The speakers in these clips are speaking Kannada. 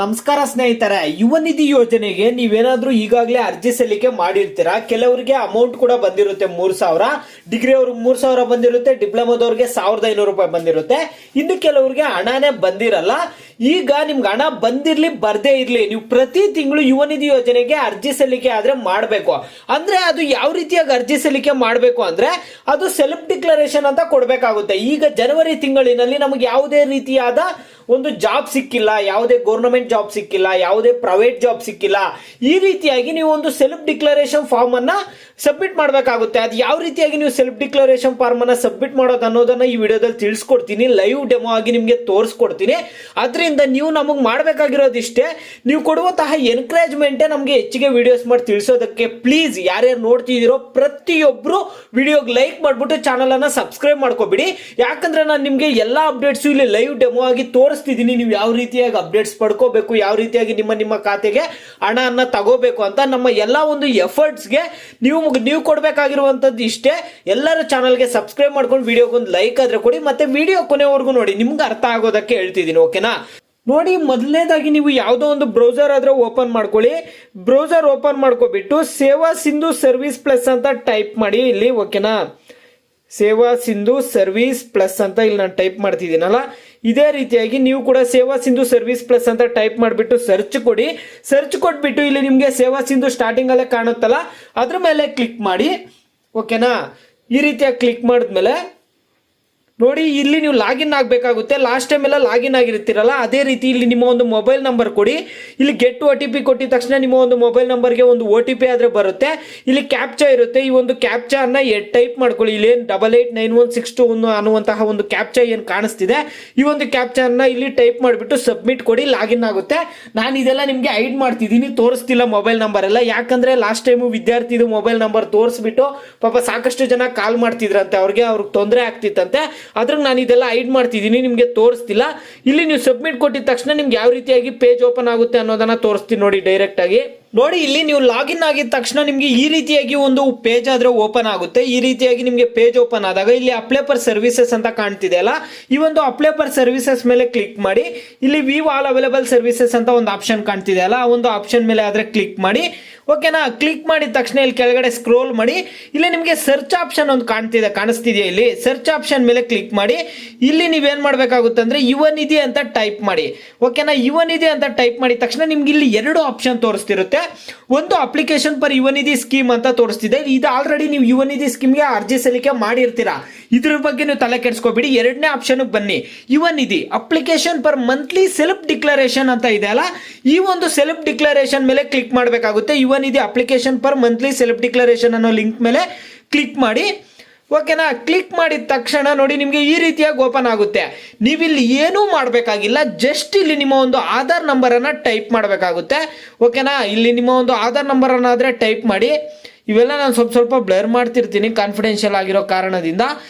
ನಮಸ್ಕಾರ ಸ್ನೇಹಿತರೆ, ಯುವ ನಿಧಿ ಯೋಜನೆಗೆ ನೀವೇನಾದ್ರೂ ಈಗಾಗಲೇ ಅರ್ಜಿ ಸಲ್ಲಿಕೆ ಮಾಡಿರ್ತೀರಾ. ಕೆಲವರಿಗೆ ಅಮೌಂಟ್ ಕೂಡ ಬಂದಿರುತ್ತೆ 3,000, ಡಿಗ್ರಿ ಅವ್ರಿಗೆ 3,000 ಬಂದಿರುತ್ತೆ, ಡಿಪ್ಲೊಮಾದವ್ರಿಗೆ 1,500 ರೂಪಾಯಿ ಬಂದಿರುತ್ತೆ. ಇನ್ನು ಕೆಲವರಿಗೆ ಹಣನೇ ಬಂದಿರಲ್ಲ. ಈಗ ನಿಮ್ಗೆ ಹಣ ಬಂದಿರ್ಲಿ ಬರ್ದೇ ಇರ್ಲಿ, ನೀವು ಪ್ರತಿ ತಿಂಗಳು ಯುವ ನಿಧಿ ಯೋಜನೆಗೆ ಅರ್ಜಿ ಸಲ್ಲಿಕೆ ಆದ್ರೆ ಮಾಡಬೇಕು. ಅಂದ್ರೆ ಅದು ಯಾವ ರೀತಿಯಾಗಿ ಅರ್ಜಿ ಸಲ್ಲಿಕೆ ಮಾಡಬೇಕು ಅಂದ್ರೆ ಅದು ಸೆಲ್ಫ್ ಡಿಕ್ಲರೇಷನ್ ಅಂತ ಕೊಡ್ಬೇಕಾಗುತ್ತೆ. ಈಗ ಜನವರಿ ತಿಂಗಳಿನಲ್ಲಿ ನಮಗೆ ಯಾವುದೇ ರೀತಿಯಾದ ಒಂದು ಜಾಬ್ ಸಿಕ್ಕಿಲ್ಲ, ಯಾವುದೇ ಗೌರ್ಮೆಂಟ್ ಜಾಬ್ ಸಿಕ್ಕಿಲ್ಲ, ಯಾವುದೇ ಪ್ರೈವೇಟ್ ಜಾಬ್ ಸಿಕ್ಕಿಲ್ಲ. ಈ ರೀತಿಯಾಗಿ ನೀವು ಒಂದು ಸೆಲ್ಫ್ ಡಿಕ್ಲರೇಷನ್ ಫಾರ್ಮ್ ಅನ್ನ ಸಬ್ಮಿಟ್ ಮಾಡಬೇಕಾಗುತ್ತೆ. ಅದು ಯಾವ ರೀತಿಯಾಗಿ ನೀವು ಸೆಲ್ಫ್ ಡಿಕ್ಲರೇಷನ್ ಫಾರ್ಮ್ ಅನ್ನ ಸಬ್ಮಿಟ್ ಮಾಡೋದು ಅನ್ನೋದನ್ನ ಈ ವಿಡಿಯೋದಲ್ಲಿ ತಿಳಿಸ್ಕೊಡ್ತೀನಿ. ಲೈವ್ ಡೆಮೋ ಆಗಿ ನಿಮಗೆ ತೋರಿಸ್ಕೊಡ್ತೀನಿ. ಅದರಿಂದ ನೀವು ನಮಗೆ ಮಾಡಬೇಕಾಗಿರೋದಿಷ್ಟೇ, ನೀವು ಕೊಡುವಂತಹ ಎನ್ಕರೇಜ್ಮೆಂಟೇ ನಮಗೆ ಹೆಚ್ಚಿಗೆ ವಿಡಿಯೋಸ್ ಮಾಡಿ ತಿಳಿಸೋದಕ್ಕೆ. ಪ್ಲೀಸ್ ಯಾರ್ಯಾರು ನೋಡ್ತಿದ್ದೀರೋ ಪ್ರತಿಯೊಬ್ಬರು ವಿಡಿಯೋಗೆ ಲೈಕ್ ಮಾಡಿಬಿಟ್ಟು ಚಾನಲ್ ಅನ್ನ ಸಬ್ಸ್ಕ್ರೈಬ್ ಮಾಡ್ಕೋಬಿಡಿ. ಯಾಕಂದ್ರೆ ನಾನು ನಿಮಗೆ ಎಲ್ಲಾ ಅಪ್ಡೇಟ್ಸ್ ಇಲ್ಲಿ ಲೈವ್ ಡೆಮೋ ಆಗಿ ತೋರಿಸ್ತಿದ್ದೀನಿ. ನೀವು ಯಾವ ರೀತಿಯಾಗಿ ಅಪ್ಡೇಟ್ಸ್ ಪಡ್ಕೋಬೇಕು, ಯಾವ ರೀತಿಯಾಗಿ ನಿಮ್ಮ ಖಾತೆಗೆ ಹಣವನ್ನ ತಗೋಬೇಕು ಅಂತ ನಮ್ಮ ಎಲ್ಲ ಒಂದು ಎಫರ್ಟ್ಸ್ಗೆ ನೀವು ಕೊಡಬೇಕಾಗಿರುವಂತದ್ದು ಇಷ್ಟೇ. ಎಲ್ಲರ ಚಾನಲ್ಗೆ ಸಬ್ಸ್ಕ್ರೈಬ್ ಮಾಡ್ಕೊಂಡು ವಿಡಿಯೋಗೆ ಒಂದು ಲೈಕ್ ಆದ್ರೆ ಕೊಡಿ, ಮತ್ತೆ ವಿಡಿಯೋ ಕೊನೆವರೆಗೂ ನೋಡಿ, ನಿಮ್ಗೆ ಅರ್ಥ ಆಗೋದಕ್ಕೆ ಹೇಳ್ತಿದ್ದೀನಿ. ಓಕೆನಾ? ನೋಡಿ, ಮೊದಲನೇದಾಗಿ ನೀವು ಯಾವುದೋ ಒಂದು ಬ್ರೌಸರ್ ಆದ್ರೆ ಓಪನ್ ಮಾಡ್ಕೊಳ್ಳಿ. ಬ್ರೌಸರ್ ಓಪನ್ ಮಾಡ್ಕೊಬಿಟ್ಟು ಸೇವಾ ಸಿಂಧು ಸರ್ವಿಸ್ ಪ್ಲಸ್ ಅಂತ ಟೈಪ್ ಮಾಡಿ ಇಲ್ಲಿ. ಓಕೆನಾ? ಸೇವಾ ಸಿಂಧು ಸರ್ವಿಸ್ ಪ್ಲಸ್ ಅಂತ ಇಲ್ಲಿ ನಾನು ಟೈಪ್ ಮಾಡ್ತಿದ್ದೀನಲ್ಲ, ಇದೇ ರೀತಿಯಾಗಿ ನೀವು ಕೂಡ ಸೇವಾ ಸಿಂಧು ಸರ್ವಿಸ್ ಪ್ಲಸ್ ಅಂತ ಟೈಪ್ ಮಾಡಿಬಿಟ್ಟು ಸರ್ಚ್ ಕೊಡಿ. ಸರ್ಚ್ ಕೊಟ್ಬಿಟ್ಟು ಇಲ್ಲಿ ನಿಮಗೆ ಸೇವಾ ಸಿಂಧು ಸ್ಟಾರ್ಟಿಂಗ್ ಅಲ್ಲೇ ಕಾಣುತ್ತಲ್ಲ, ಅದ್ರ ಮೇಲೆ ಕ್ಲಿಕ್ ಮಾಡಿ. ಓಕೆನಾ? ಈ ರೀತಿಯಾಗಿ ಕ್ಲಿಕ್ ಮಾಡಿದ್ಮೇಲೆ ನೋಡಿ, ಇಲ್ಲಿ ನೀವು ಲಾಗಿನ್ ಆಗಬೇಕಾಗುತ್ತೆ. ಲಾಸ್ಟ್ ಟೈಮ್ ಎಲ್ಲ ಲಾಗಿನ್ ಆಗಿರ್ತೀರಲ್ಲ, ಅದೇ ರೀತಿ ಇಲ್ಲಿ ನಿಮ್ಮ ಒಂದು ಮೊಬೈಲ್ ನಂಬರ್ ಕೊಡಿ. ಇಲ್ಲಿ ಗೆಟ್ OTP ಕೊಟ್ಟಿದ ತಕ್ಷಣ ನಿಮ್ಮ ಒಂದು ಮೊಬೈಲ್ ನಂಬರ್ಗೆ ಒಂದು OTP ಆದ್ರೆ ಬರುತ್ತೆ. ಇಲ್ಲಿ ಕ್ಯಾಪ್ಚಾ ಇರುತ್ತೆ. ಈ ಒಂದು ಕ್ಯಾಪ್ಚಾ ಅನ್ನ ಟೈಪ್ ಮಾಡ್ಕೊಳ್ಳಿ. ಇಲ್ಲಿ 889162 ಅನ್ನುವಂತಹ ಒಂದು ಕ್ಯಾಪ್ಚಾ ಏನು ಕಾಣಿಸ್ತಿದೆ, ಈ ಒಂದು ಕ್ಯಾಪ್ಚಾ ಅನ್ನ ಇಲ್ಲಿ ಟೈಪ್ ಮಾಡಿಬಿಟ್ಟು ಸಬ್ಮಿಟ್ ಕೊಡಿ. ಲಾಗಿನ್ ಆಗುತ್ತೆ. ನಾನು ಇದೆಲ್ಲ ನಿಮಗೆ ಹೈಡ್ ಮಾಡ್ತಿದ್ದೀನಿ, ತೋರಿಸ್ತಿಲ್ಲ ಮೊಬೈಲ್ ನಂಬರ್ ಎಲ್ಲ. ಯಾಕಂದ್ರೆ ಲಾಸ್ಟ್ ಟೈಮು ವಿದ್ಯಾರ್ಥಿದು ಮೊಬೈಲ್ ನಂಬರ್ ತೋರಿಸ್ಬಿಟ್ಟು ಪಾಪ ಸಾಕಷ್ಟು ಜನ ಕಾಲ್ ಮಾಡ್ತಿದ್ರಂತೆ, ಅವ್ರಿಗೆ ತೊಂದರೆ ಆಗ್ತಿತ್ತಂತೆ. ಅದ್ರಾಗ ನಾನು ಇದೆಲ್ಲ ಹೈಡ್ ಮಾಡ್ತಿದ್ದೀನಿ, ನಿಮಗೆ ತೋರಿಸ್ತಿಲ್ಲ. ಇಲ್ಲಿ ನೀವು ಸಬ್ಮಿಟ್ ಕೊಟ್ಟಿದ ತಕ್ಷಣ ನಿಮ್ಗೆ ಯಾವ ರೀತಿಯಾಗಿ ಪೇಜ್ ಓಪನ್ ಆಗುತ್ತೆ ಅನ್ನೋದನ್ನ ತೋರಿಸ್ತೀನಿ ನೋಡಿ ಡೈರೆಕ್ಟ್ ಆಗಿ. ನೋಡಿ, ಇಲ್ಲಿ ನೀವು ಲಾಗಿನ್ ಆಗಿದ ತಕ್ಷಣ ನಿಮಗೆ ಈ ರೀತಿಯಾಗಿ ಒಂದು ಪೇಜ್ ಆದ್ರೆ ಓಪನ್ ಆಗುತ್ತೆ. ಈ ರೀತಿಯಾಗಿ ನಿಮಗೆ ಪೇಜ್ ಓಪನ್ ಆದಾಗ ಇಲ್ಲಿ ಅಪ್ಲೈ ಫಾರ್ ಸರ್ವಿಸಸ್ ಅಂತ ಕಾಣ್ತಿದೆ ಅಲ್ಲ, ಈ ಒಂದು ಅಪ್ಲೈ ಫಾರ್ ಸರ್ವಿಸಸ್ ಮೇಲೆ ಕ್ಲಿಕ್ ಮಾಡಿ. ಇಲ್ಲಿ ವ್ಯೂ ಆಲ್ ಅವೈಲೇಬಲ್ ಸರ್ವಿಸಸ್ ಅಂತ ಒಂದು ಆಪ್ಷನ್ ಕಾಣ್ತಿದೆ ಅಲ್ಲ, ಆ ಒಂದು ಆಪ್ಷನ್ ಮೇಲೆ ಆದ್ರೆ ಕ್ಲಿಕ್ ಮಾಡಿ. ಓಕೆನಾ? ಕ್ಲಿಕ್ ಮಾಡಿದ ತಕ್ಷಣ ಇಲ್ಲಿ ಕೆಳಗಡೆ ಸ್ಕ್ರೋಲ್ ಮಾಡಿ. ಇಲ್ಲಿ ನಿಮಗೆ ಸರ್ಚ್ ಆಪ್ಷನ್ ಒಂದು ಕಾಣಿಸ್ತಿದೆಯಾ, ಇಲ್ಲಿ ಸರ್ಚ್ ಆಪ್ಷನ್ ಮೇಲೆ ಕ್ಲಿಕ್ ಮಾಡಿ. ಇಲ್ಲಿ ನೀವೇನ್ ಮಾಡ್ಬೇಕಾಗುತ್ತೆ ಅಂದ್ರೆ ಯುವ ನಿಧಿ ಅಂತ ಟೈಪ್ ಮಾಡಿ. ಓಕೆನಾ? ಯುವ ನಿಧಿ ಅಂತ ಟೈಪ್ ಮಾಡಿದ ತಕ್ಷಣ ನಿಮ್ಗೆ ಇಲ್ಲಿ 2 ಆಪ್ಷನ್ ತೋರಿಸ್ತಿರುತ್ತೆ. ಒಂದು ಅಪ್ಲಿಕೇಶನ್ ಫಾರ್ ಯುವ ನಿಧಿ ಸ್ಕೀಮ್ ಅಂತ ತೋರಿಸ್ತಿದೆ. ಇದು ಆಲ್ರೆಡಿ ನೀವು ಯುವ ನಿಧಿ ಸ್ಕೀಮ್ಗೆ ಅರ್ಜಿ ಸಲ್ಲಿಕೆ ಮಾಡಿರ್ತೀರಾ, ಇದ್ರ ಬಗ್ಗೆ ನೀವು ತಲೆ ಕೆಡಿಸ್ಕೋಬೇಡಿ. 2ನೇ ಆಪ್ಷನ್ ಬನ್ನಿ, Yuva Nidhi application for monthly self declaration ಅಂತ ಇದೆ ಅಲ್ಲ, ಈ ಒಂದು ಸೆಲ್ಫ್ ಡಿಕ್ಲರೇಷನ್ ಮೇಲೆ ಕ್ಲಿಕ್ ಮಾಡಬೇಕಾಗುತ್ತೆ. Yuva Nidhi application for monthly self declaration ಅನ್ನೋ ಲಿಂಕ್ ಮೇಲೆ ಕ್ಲಿಕ್ ಮಾಡಿ. ಓಕೆನಾ? ಕ್ಲಿಕ್ ಮಾಡಿದ ತಕ್ಷಣ ನೋಡಿ ನಿಮಗೆ ಈ ರೀತಿಯಾಗಿ ಓಪನ್ ಆಗುತ್ತೆ. ನೀವಿಲ್ಲಿ ಏನೂ ಮಾಡಬೇಕಾಗಿಲ್ಲ, ಜಸ್ಟ್ ಇಲ್ಲಿ ನಿಮ್ಮ ಒಂದು ಆಧಾರ್ ನಂಬರ್ ಅನ್ನ ಟೈಪ್ ಮಾಡಬೇಕಾಗುತ್ತೆ. ಓಕೆನಾ? ಇಲ್ಲಿ ನಿಮ್ಮ ಒಂದು ಆಧಾರ್ ನಂಬರ್ ಅನ್ನಾದ್ರೆ ಟೈಪ್ ಮಾಡಿ. ಇವೆಲ್ಲ ನಾನು ಸ್ವಲ್ಪ ಬ್ಲರ್ ಮಾಡ್ತಿರ್ತೀನಿ ಕಾನ್ಫಿಡೆನ್ಷಿಯಲ್ ಆಗಿರೋ ಕಾರಣದಿಂದ.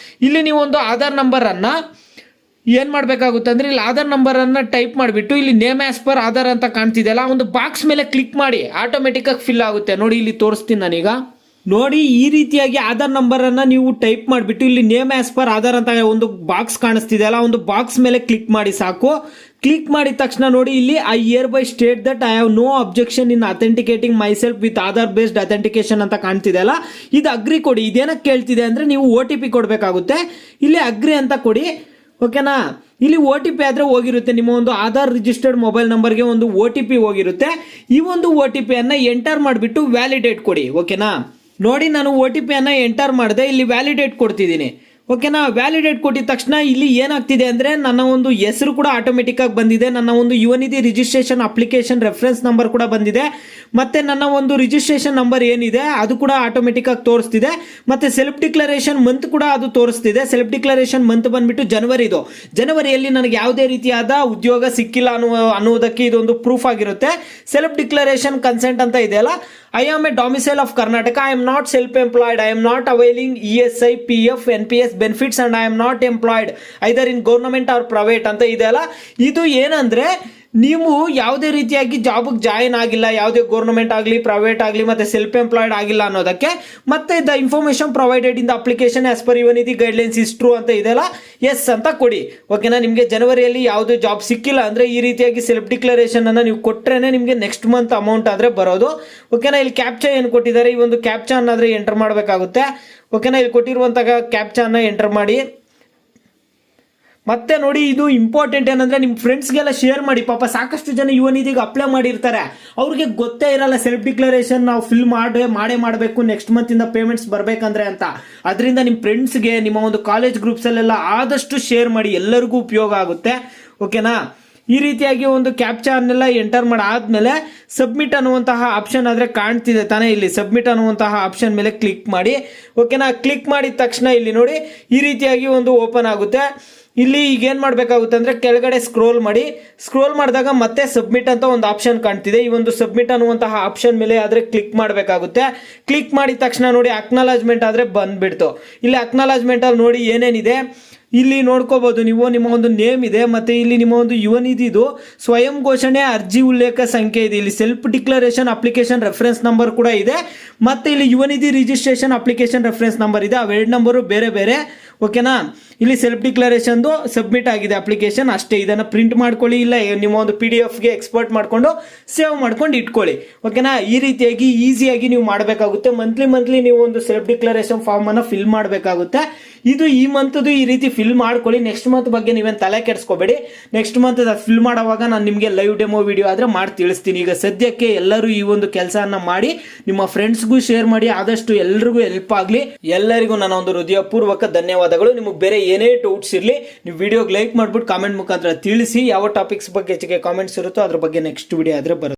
ಇಲ್ಲಿ ನೀವು ಒಂದು ಆಧಾರ್ ನಂಬರ್ ಅನ್ನ ಏನ್ ಮಾಡ್ಬೇಕಾಗುತ್ತೆ ಅಂದ್ರೆ ಇಲ್ಲಿ ಆಧಾರ್ ನಂಬರ್ ಅನ್ನ ಟೈಪ್ ಮಾಡಿಬಿಟ್ಟು ಇಲ್ಲಿ ನೇಮ್ ಆಸ್ ಪರ್ ಆಧಾರ್ ಅಂತ ಕಾಣ್ತಿದೆಯಲ್ಲ, ಒಂದು ಬಾಕ್ಸ್ ಮೇಲೆ ಕ್ಲಿಕ್ ಮಾಡಿ. ಆಟೋಮೆಟಿಕ್ ಆಗಿ ಫಿಲ್ ಆಗುತ್ತೆ. ನೋಡಿ, ಇಲ್ಲಿ ತೋರಿಸ್ತೀನಿ ನಾನೀಗ. ನೋಡಿ, ಈ ರೀತಿಯಾಗಿ ಆಧಾರ್ ನಂಬರ್ ಅನ್ನ ನೀವು ಟೈಪ್ ಮಾಡಿಬಿಟ್ಟು ಇಲ್ಲಿ ನೇಮ್ ಆಸ್ ಪರ್ ಆಧಾರ್ ಅಂತ ಒಂದು ಬಾಕ್ಸ್ ಕಾಣಿಸ್ತಿದೆ ಅಲ್ಲ, ಒಂದು ಬಾಕ್ಸ್ ಮೇಲೆ ಕ್ಲಿಕ್ ಮಾಡಿ ಸಾಕು. ಕ್ಲಿಕ್ ಮಾಡಿದ ತಕ್ಷಣ ನೋಡಿ, ಇಲ್ಲಿ I hereby state that I have no objection in authenticating myself with Aadhaar based authentication ಅಂತ ಕಾಣ್ತಿದೆ ಅಲ್ಲ, ಇದು ಅಗ್ರಿ ಕೊಡಿ. ಇದೇನಕ್ಕೆ ಕೇಳ್ತಿದೆ ಅಂದ್ರೆ ನೀವು OTP ಕೊಡಬೇಕಾಗುತ್ತೆ. ಇಲ್ಲಿ ಅಗ್ರಿ ಅಂತ ಕೊಡಿ. ಓಕೆನಾ? ಇಲ್ಲಿ OTP ಆದ್ರೆ ಹೋಗಿರುತ್ತೆ, ನಿಮ್ಮ ಒಂದು ಆಧಾರ್ ರಿಜಿಸ್ಟರ್ಡ್ ಮೊಬೈಲ್ ನಂಬರ್ಗೆ ಒಂದು OTP ಹೋಗಿರುತ್ತೆ. ಈ ಒಂದು OTP ಅನ್ನ ಎಂಟರ್ ಮಾಡಿಬಿಟ್ಟು ವ್ಯಾಲಿಡೇಟ್ ಕೊಡಿ. ಓಕೆನಾ? ನೋಡಿ, ನಾನು OTP ಅನ್ನ ಎಂಟರ್ ಮಾಡಿದೆ, ಇಲ್ಲಿ ವ್ಯಾಲಿಡೇಟ್ ಕೊಡ್ತಿದ್ದೀನಿ. ಓಕೆನಾ? ವ್ಯಾಲಿಡೇಟ್ ಕೊಟ್ಟಿದ ತಕ್ಷಣ ಇಲ್ಲಿ ಏನಾಗ್ತಿದೆ ಅಂದ್ರೆ ನನ್ನ ಒಂದು ಹೆಸರು ಕೂಡ ಆಟೋಮೆಟಿಕ್ ಆಗಿ ಬಂದಿದೆ, ನನ್ನ ಒಂದು ಯುವ ನಿಧಿ ರಿಜಿಸ್ಟ್ರೇಷನ್ ಅಪ್ಲಿಕೇಶನ್ ರೆಫರೆನ್ಸ್ ನಂಬರ್ ಕೂಡ ಬಂದಿದೆ, ಮತ್ತೆ ನನ್ನ ಒಂದು ರಿಜಿಸ್ಟ್ರೇಷನ್ ನಂಬರ್ ಏನಿದೆ ಅದು ಕೂಡ ಆಟೋಮೆಟಿಕ್ ಆಗಿ ತೋರಿಸ್ತಿದೆ, ಮತ್ತೆ ಸೆಲ್ಫ್ ಡಿಕ್ಲರೇಷನ್ ಮಂತ್ ಕೂಡ ಅದು ತೋರಿಸ್ತಿದೆ. ಸೆಲ್ಫ್ ಡಿಕ್ಲರೇಷನ್ ಮಂತ್ ಬಂದ್ಬಿಟ್ಟು ಜನವರಿಯಲ್ಲಿ ನನಗೆ ಯಾವುದೇ ರೀತಿಯಾದ ಉದ್ಯೋಗ ಸಿಕ್ಕಿಲ್ಲ ಅನ್ನುವುದಕ್ಕೆ ಇದೊಂದು ಪ್ರೂಫ್ ಆಗಿರುತ್ತೆ. ಸೆಲ್ಫ್ ಡಿಕ್ಲರೇಷನ್ ಕನ್ಸೆಂಟ್ ಅಂತ ಇದೆಯಲ್ಲ, I am a domicile of Karnataka. I am not self-employed. I am not availing ESI, PF, NPS benefits and I am not employed either in government or private ಅಂತ ಇದೆ ಅಲ್ಲ. ಇದು ಏನಂದ್ರೆ ನೀವು ಯಾವುದೇ ರೀತಿಯಾಗಿ ಜಾಬ್ಗೆ ಜಾಯಿನ್ ಆಗಿಲ್ಲ, ಯಾವುದೇ ಗೌರ್ಮೆಂಟ್ ಆಗಲಿ ಪ್ರೈವೇಟ್ ಆಗಲಿ ಮತ್ತೆ ಸೆಲ್ಫ್ ಎಂಪ್ಲಾಯ್ಡ್ ಆಗಿಲ್ಲ ಅನ್ನೋದಕ್ಕೆ ಮತ್ತೆ the information provided in the application as per Yuvanidhi guidelines is true ಅಂತ ಇದೆಲ್ಲ ಎಸ್ ಅಂತ ಕೊಡಿ. ಓಕೆನಾ, ನಿಮಗೆ ಜನವರಿಯಲ್ಲಿ ಯಾವುದೇ ಜಾಬ್ ಸಿಕ್ಕಿಲ್ಲ ಅಂದ್ರೆ ಈ ರೀತಿಯಾಗಿ ಸೆಲ್ಫ್ ಡಿಕ್ಲರೇಷನ್ ಅನ್ನ ನೀವು ಕೊಟ್ರೇನೆ ನಿಮಗೆ ನೆಕ್ಸ್ಟ್ ಮಂತ್ ಅಮೌಂಟ್ ಆದ್ರೆ ಬರೋದು. ಓಕೆನಾ, ಇಲ್ಲಿ ಕ್ಯಾಪ್ಚಾ ಏನು ಕೊಟ್ಟಿದ್ದಾರೆ, ಈ ಒಂದು ಕ್ಯಾಪ್ಚಾ ಅನ್ನಾದ್ರೆ ಎಂಟರ್ ಮಾಡಬೇಕಾಗುತ್ತೆ. ಓಕೆನಾ, ಇಲ್ಲಿ ಕೊಟ್ಟಿರುವಂತಹ ಕ್ಯಾಪ್ಚಾ ಅನ್ನ ಎಂಟರ್ ಮಾಡಿ. ಮತ್ತೆ ನೋಡಿ, ಇದು ಇಂಪಾರ್ಟೆಂಟ್ ಏನಂದ್ರೆ ನಿಮ್ಮ ಫ್ರೆಂಡ್ಸ್ಗೆಲ್ಲ ಶೇರ್ ಮಾಡಿ. ಪಾಪ ಸಾಕಷ್ಟು ಜನ ಯುವ ನಿಧಿಗೆ ಅಪ್ಲೈ ಮಾಡಿರ್ತಾರೆ, ಅವ್ರಿಗೆ ಗೊತ್ತೇ ಇರಲ್ಲ ಸೆಲ್ಫ್ ಡಿಕ್ಲರೇಷನ್ ನಾವು ಫಿಲ್ ಮಾಡೇ ಮಾಡಬೇಕು ನೆಕ್ಸ್ಟ್ ಮಂತ್ ಇಂದ ಪೇಮೆಂಟ್ಸ್ ಬರ್ಬೇಕಂದ್ರೆ ಅಂತ. ಅದರಿಂದ ನಿಮ್ಮ ಫ್ರೆಂಡ್ಸ್ಗೆ ನಿಮ್ಮ ಒಂದು ಕಾಲೇಜ್ ಗ್ರೂಪ್ಸ್ ಅಲ್ಲೆಲ್ಲ ಆದಷ್ಟು ಶೇರ್ ಮಾಡಿ, ಎಲ್ಲರಿಗೂ ಉಪಯೋಗ ಆಗುತ್ತೆ. ಓಕೆನಾ, ಈ ರೀತಿಯಾಗಿ ಒಂದು ಕ್ಯಾಪ್ಚಾ ಅನ್ನೆಲ್ಲ ಎಂಟರ್ ಮಾಡಾದ್ಮೇಲೆ ಸಬ್ಮಿಟ್ ಅನ್ನುವಂತಹ ಆಪ್ಷನ್ ಆದ್ರೆ ಕಾಣ್ತಿದೆ ತಾನೇ, ಇಲ್ಲಿ ಸಬ್ಮಿಟ್ ಅನ್ನುವಂತಹ ಆಪ್ಷನ್ ಮೇಲೆ ಕ್ಲಿಕ್ ಮಾಡಿ. ಓಕೆನಾ, ಕ್ಲಿಕ್ ಮಾಡಿದ ತಕ್ಷಣ ಇಲ್ಲಿ ನೋಡಿ ಈ ರೀತಿಯಾಗಿ ಒಂದು ಓಪನ್ ಆಗುತ್ತೆ. ಇಲ್ಲಿ ಈಗ ಏನ್ ಮಾಡ್ಬೇಕಾಗುತ್ತೆ ಅಂದ್ರೆ ಕೆಳಗಡೆ ಸ್ಕ್ರೋಲ್ ಮಾಡಿ. ಸ್ಕ್ರೋಲ್ ಮಾಡಿದಾಗ ಮತ್ತೆ ಸಬ್ಮಿಟ್ ಅಂತ ಒಂದು ಆಪ್ಷನ್ ಕಾಣ್ತಿದೆ. ಈ ಒಂದು ಸಬ್ಮಿಟ್ ಅನ್ನುವಂತಹ ಆಪ್ಷನ್ ಮೇಲೆ ಆದ್ರೆ ಕ್ಲಿಕ್ ಮಾಡಬೇಕಾಗುತ್ತೆ. ಕ್ಲಿಕ್ ಮಾಡಿದ ತಕ್ಷಣ ನೋಡಿ ಅಕ್ನಾಲಜ್ಮೆಂಟ್ ಆದ್ರೆ ಬಂದ್ಬಿಡ್ತು. ಇಲ್ಲಿ ಅಕ್ನಾಲಜ್ಮೆಂಟ್ ಅಲ್ಲಿ ನೋಡಿ ಏನೇನಿದೆ ಇಲ್ಲಿ ನೋಡ್ಕೋಬಹುದು ನೀವು. ನಿಮ್ಮ ಒಂದು ನೇಮ್ ಇದೆ, ಮತ್ತೆ ಇಲ್ಲಿ ನಿಮ್ಮ ಒಂದು ಯುವ ನಿಧಿದು ಸ್ವಯಂ ಘೋಷಣೆ ಅರ್ಜಿ ಉಲ್ಲೇಖ ಸಂಖ್ಯೆ ಇದೆ, ಇಲ್ಲಿ self declaration application reference number ಕೂಡ ಇದೆ, ಮತ್ತೆ ಇಲ್ಲಿ ಯುವ ನಿಧಿ ರಿಜಿಸ್ಟ್ರೇಷನ್ ಅಪ್ಲಿಕೇಶನ್ ರೆಫರೆನ್ಸ್ ನಂಬರ್ ಇದೆ. ಅವೆರಡು ನಂಬರು ಬೇರೆ ಬೇರೆ. ಓಕೆನಾ, ಇಲ್ಲಿ ಸೆಲ್ಫ್ ಡಿಕ್ಲರೇಷನ್ ಸಬ್ಮಿಟ್ ಆಗಿದೆ ಅಪ್ಲಿಕೇಶನ್ ಅಷ್ಟೇ. ಇದನ್ನ ಪ್ರಿಂಟ್ ಮಾಡ್ಕೊಳ್ಳಿ, ಇಲ್ಲ ನಿಮ್ಮ ಒಂದು PDF ಗೆ ಎಕ್ಸ್ಪೋರ್ಟ್ ಮಾಡ್ಕೊಂಡು ಸೇವ್ ಮಾಡ್ಕೊಂಡು ಇಟ್ಕೊಳ್ಳಿ. ಓಕೆನಾ, ಈ ರೀತಿಯಾಗಿ ಈಸಿಯಾಗಿ ನೀವು ಮಾಡಬೇಕಾಗುತ್ತೆ. ಮಂತ್ಲಿ ನೀವು ಒಂದು ಸೆಲ್ಫ್ ಡಿಕ್ಲರೇಷನ್ ಫಾರ್ಮ್ ಅನ್ನ ಫಿಲ್ ಮಾಡಬೇಕಾಗುತ್ತೆ. ಇದು ಈ ಮಂತ್ದು ಈ ರೀತಿ ಫಿಲ್ ಮಾಡ್ಕೊಳ್ಳಿ. ನೆಕ್ಸ್ಟ್ ಮಂತ್ ಬಗ್ಗೆ ನೀವೇನು ತಲೆ ಕೆಡಿಸ್ಕೋಬೇಡಿ. ನೆಕ್ಸ್ಟ್ ಮಂತ್ ಫಿಲ್ ಮಾಡುವಾಗ ನಾನು ನಿಮಗೆ ಲೈವ್ ಡೆಮೋ ವಿಡಿಯೋ ಆದ್ರೆ ಮಾಡಿ ತಿಳಿಸ್ತೀನಿ. ಈಗ ಸದ್ಯಕ್ಕೆ ಎಲ್ಲರೂ ಈ ಒಂದು ಕೆಲಸವನ್ನ ಮಾಡಿ ನಿಮ್ಮ ಫ್ರೆಂಡ್ಸ್ಗೂ ಶೇರ್ ಮಾಡಿ, ಆದಷ್ಟು ಎಲ್ರಿಗೂ ಹೆಲ್ಪ್ ಆಗಲಿ. ಎಲ್ಲರಿಗೂ ನನ್ನ ಒಂದು ಹೃದಯಪೂರ್ವಕ ಧನ್ಯವಾದಗಳು. ನಿಮಗೆ ಬೇರೆ ಏನೇ ಡೌಟ್ಸ್ ಇರಲಿ ನೀವು ವಿಡಿಯೋಗೆ ಲೈಕ್ ಮಾಡ್ಬಿಟ್ಟು ಕಾಮೆಂಟ್ ಮುಖಾಂತರ ತಿಳಿಸಿ. ಯಾವ ಟಾಪಿಕ್ಸ್ ಬಗ್ಗೆ ಹೆಚ್ಚಿಗೆ ಕಾಮೆಂಟ್ಸ್ ಇರುತ್ತೋ ಅದ್ರ ಬಗ್ಗೆ ನೆಕ್ಸ್ಟ್ ವಿಡಿಯೋ ಆದ್ರೆ ಬರುತ್ತೆ.